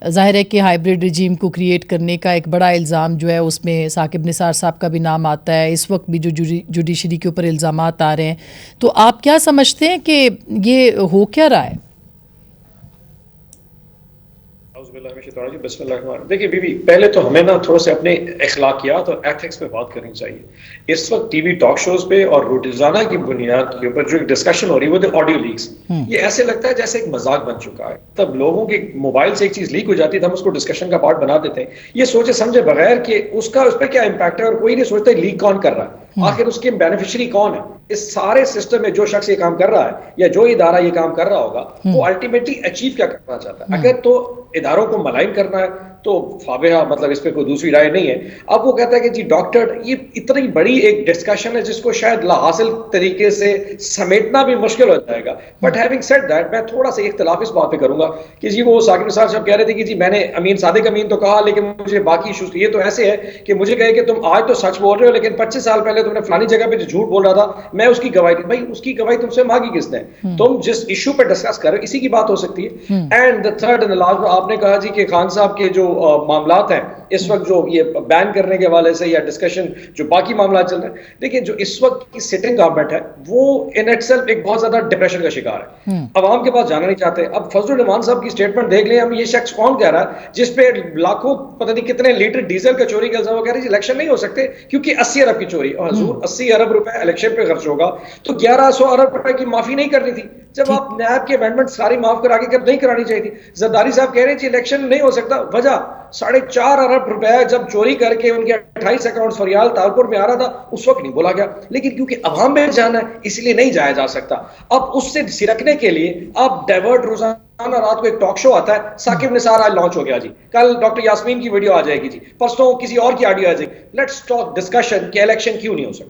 ज़ाहिर है कि हाइब्रिड रिजीम को क्रिएट करने का एक बड़ा इल्ज़ाम जो है उसमें साकिब निसार साहब का भी नाम आता है। इस वक्त भी जो जुडिशरी के ऊपर इल्ज़ामात आ रहे हैं, तो आप क्या समझते हैं कि ये हो क्या रहा है? देखिए बीबी, पहले तो हमें ना थोड़ा से अपने अखलाकियात और एथिक्स पे बात करनी चाहिए। इस वक्त टीवी टॉक शोज पे और रोजाना की बुनियाद के ऊपर जो डिस्कशन हो रही है वो ऑडियो लीक्स, ये ऐसे लगता है जैसे एक मजाक बन चुका है। तब लोगों के मोबाइल से एक चीज लीक हो जाती है तो हम उसको डिस्कशन का पार्ट बना देते हैं, ये सोचे समझे बगैर कि उसका उस पर क्या इंपैक्ट है, और कोई नहीं सोचता लीक कौन कर रहा है, आखिर उसके बेनिफिशियरी कौन है। इस सारे सिस्टम में जो शख्स ये काम कर रहा है या जो इदारा ये काम कर रहा होगा, वो अल्टीमेटली अचीव क्या करना चाहता है। अगर तो इदारों को मलाइन करना है तो फाबिहा, मतलब इस पे कोई दूसरी राय नहीं है। अब वो कहता है कि जी डॉक्टर, ये इतनी बड़ी एक डिस्कशन है जिसको शायद लाहासिल तरीके से समेटना भी मुश्किल हो जाएगा। बट हैविंग सेड दैट, मैं थोड़ा सा इख्तिलाफ इस बात पे करूंगा कि जी वो साकिब निसार साहब कह रहे थे कि जी मैंने अमीन सादिक अमीन तो कहा, लेकिन मुझे बाकी इशूज, ये तो ऐसे है कि मुझे कहे कि तुम आज तो सच बोल रहे हो लेकिन 25 साल पहले तुमने फलानी जगह पे जो झूठ बोल रहा था, मैं उसकी गवाही दी। भाई उसकी गवाही तुमसे मांगी किसने? तुम जिस इशू पे डिस्कस कर रहे हो इसी की बात हो सकती है। And the third and last, आपने कहा जी कि खान साहब के जो मामलात हैं इस वक्त, जो ये बैन करने के हवाले से या डिस्कशन जो बाकी मामला चल रहे हैं, देखिए जो इस वक्त की सिटिंग गवर्नमेंट है वो इन इटसेल्फ एक बहुत ज्यादा डिप्रेशन का शिकार है। अवाम के पास जाना नहीं चाहते। अब फजलुर रहमान साहब की स्टेटमेंट देख लें हम, ये शख्स कौन कह रहा है जिसपे लाखों पता नहीं कितने लीटर डीजल का चोरी का इल्जाम, वो कह रहे हैं इलेक्शन नहीं हो सकते क्योंकि 80 अरब की चोरी। और हजूर 80 अरब रुपए इलेक्शन पे खर्च होगा तो 1100 अरब रुपए की माफी नहीं करनी थी जब आप नैब के अमेंडमेंट सारी माफ करा के नहीं करानी चाहिए थी। जरदारी साहब कह रहे हैं इलेक्शन नहीं हो सकता, वजह 4.5 अरब रुपए जब चोरी करके उनके 28 अकाउंट फरियाल तालपुर में आ रहा था उस वक्त नहीं बोला गया, लेकिन क्योंकि अवाम में जाना है इसलिए नहीं जाया जा सकता। अब उससे सिरकने के लिए आप डाइवर्ट, रोजाना रात को एक टॉक शो आता है, साकिब निसार आज लॉन्च हो गया जी, कल डॉक्टर यास्मीन की वीडियो आ जाएगी जी, परसों किसी और की ऑडियो आ जाएगी। लेट्स टॉक डिस्कशन कि इलेक्शन क्यों नहीं हो सकता।